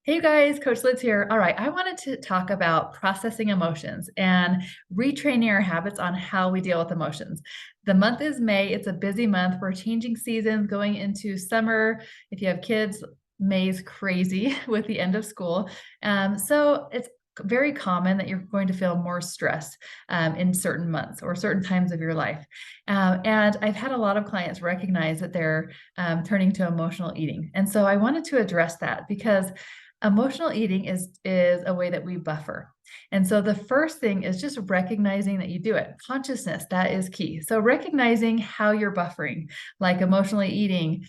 Hey you guys, Coach Liz here. All right, I wanted to talk about processing emotions and retraining our habits on how we deal with emotions. The month is May. It's a busy month. We're changing seasons, going into summer. If you have kids, May's crazy with the end of school. So it's very common that you're going to feel more stress in certain months or certain times of your life. And I've had a lot of clients recognize that they're turning to emotional eating. And so I wanted to address that because emotional eating is a way that we buffer. And so the first thing is just recognizing that you do it. Consciousness, that is key. So recognizing how you're buffering, like emotionally eating,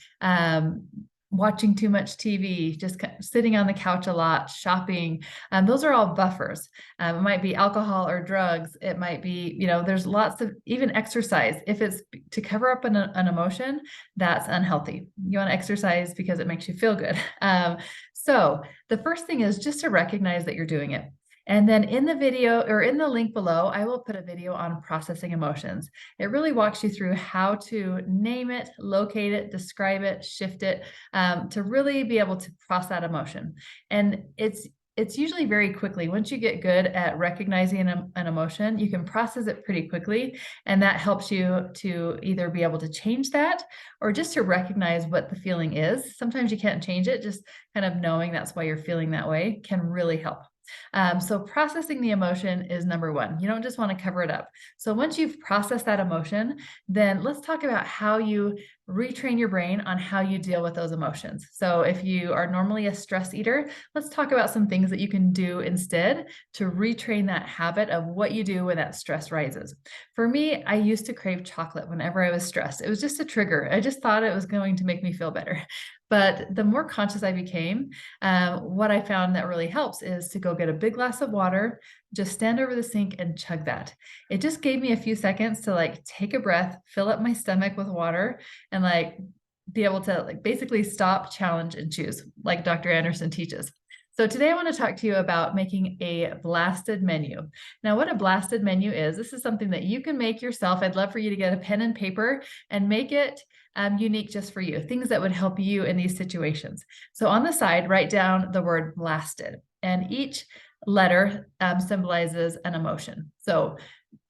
watching too much TV, just sitting on the couch a lot, shopping. Those are all buffers. It might be alcohol or drugs. It might be, there's lots of, even exercise. If it's to cover up an emotion, that's unhealthy. You want to exercise because it makes you feel good. So the first thing is just to recognize that you're doing it. And then in the video or in the link below, I will put a video on processing emotions. It really walks you through how to name it, locate it, describe it, shift it, to really be able to process that emotion. And it's usually very quickly. Once you get good at recognizing an emotion, you can process it pretty quickly. And that helps you to either be able to change that or just to recognize what the feeling is. Sometimes you can't change it, just kind of knowing that's why you're feeling that way can really help. So processing the emotion is number one. You don't just want to cover it up. So once you've processed that emotion, then let's talk about how you retrain your brain on how you deal with those emotions. So if you are normally a stress eater, let's talk about some things that you can do instead to retrain that habit of what you do when that stress rises. For me, I used to crave chocolate whenever I was stressed. It was just a trigger. I just thought it was going to make me feel better. But the more conscious I became, what I found that really helps is to go get a big glass of water, just stand over the sink and chug that. It just gave me a few seconds to take a breath, fill up my stomach with water, and be able to basically stop, challenge, and choose, like Dr. Anderson teaches. So today I want to talk to you about making a blasted menu. Now, what a blasted menu is, this is something that you can make yourself. I'd love for you to get a pen and paper and make it unique just for you, things that would help you in these situations. So on the side, write down the word blasted, and each letter symbolizes an emotion. So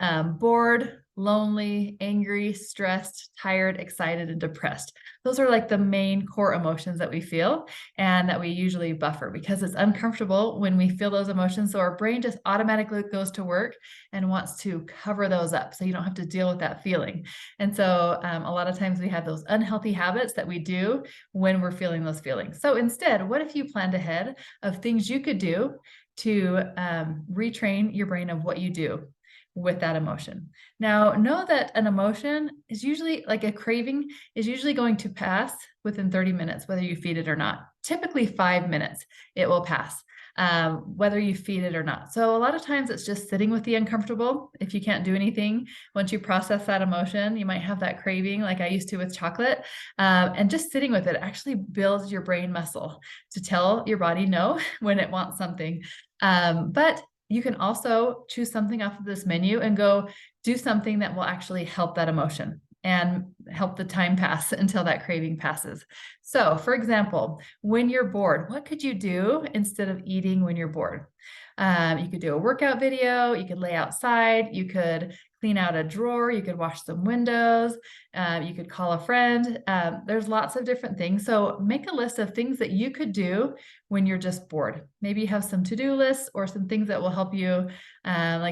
bored, lonely, angry, stressed, tired, excited, and depressed. Those are the main core emotions that we feel and that we usually buffer because it's uncomfortable when we feel those emotions. So our brain just automatically goes to work and wants to cover those up so you don't have to deal with that feeling. And so a lot of times we have those unhealthy habits that we do when we're feeling those feelings. So instead, what if you planned ahead of things you could do to retrain your brain of what you do with that emotion? Now, know that an emotion is usually, like a craving, is usually going to pass within 30 minutes, whether you feed it or not. Typically 5 minutes, it will pass, whether you feed it or not. So a lot of times it's just sitting with the uncomfortable. If you can't do anything, once you process that emotion, you might have that craving like I used to with chocolate, and just sitting with it actually builds your brain muscle to tell your body no when it wants something. But you can also choose something off of this menu and go do something that will actually help that emotion and help the time pass until that craving passes. So for example, when you're bored, what could you do instead of eating when you're bored? You could do a workout video, you could lay outside, you could clean out a drawer, you could wash some windows, you could call a friend. There's lots of different things. So make a list of things that you could do when you're just bored. Maybe you have some to-do lists or some things that will help you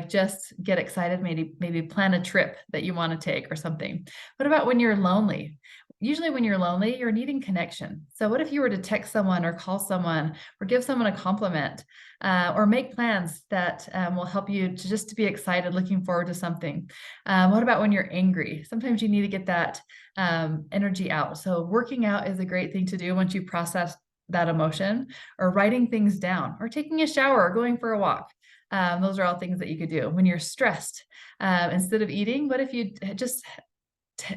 just get excited, maybe plan a trip that you want to take or something. What about when you're lonely? Usually when you're lonely, you're needing connection. So what if you were to text someone or call someone or give someone a compliment, or make plans that will help you to be excited, looking forward to something? What about when you're angry? Sometimes you need to get that energy out. So working out is a great thing to do once you process that emotion, or writing things down, or taking a shower, or going for a walk. Those are all things that you could do. When you're stressed, instead of eating, what if you just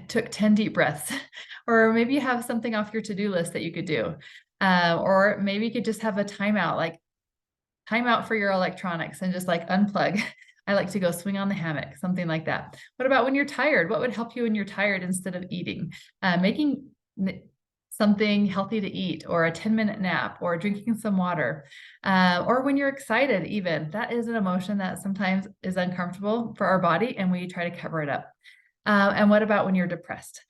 took 10 deep breaths? Or maybe you have something off your to-do list that you could do. Or maybe you could just have a timeout, timeout for your electronics and just unplug. I like to go swing on the hammock, something like that. What about when you're tired? What would help you when you're tired instead of eating? Making something healthy to eat, or a 10-minute nap, or drinking some water, or when you're excited, even. That is an emotion that sometimes is uncomfortable for our body, and we try to cover it up. And what about when you're depressed?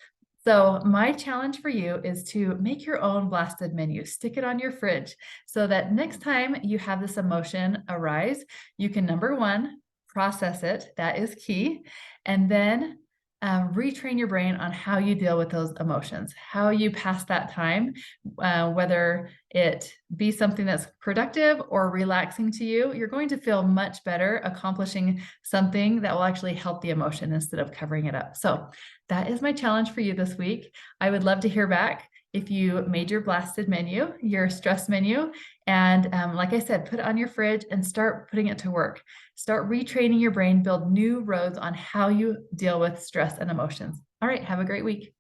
So my challenge for you is to make your own blasted menu, stick it on your fridge so that next time you have this emotion arise, you can, number one, process it. That is key. And then retrain your brain on how you deal with those emotions, how you pass that time, whether it be something that's productive or relaxing to you. You're going to feel much better accomplishing something that will actually help the emotion instead of covering it up. So that is my challenge for you this week. I would love to hear back if you made your blasted menu, your stress menu, and like I said, put it on your fridge and start putting it to work. Start retraining your brain, build new roads on how you deal with stress and emotions. All right, have a great week.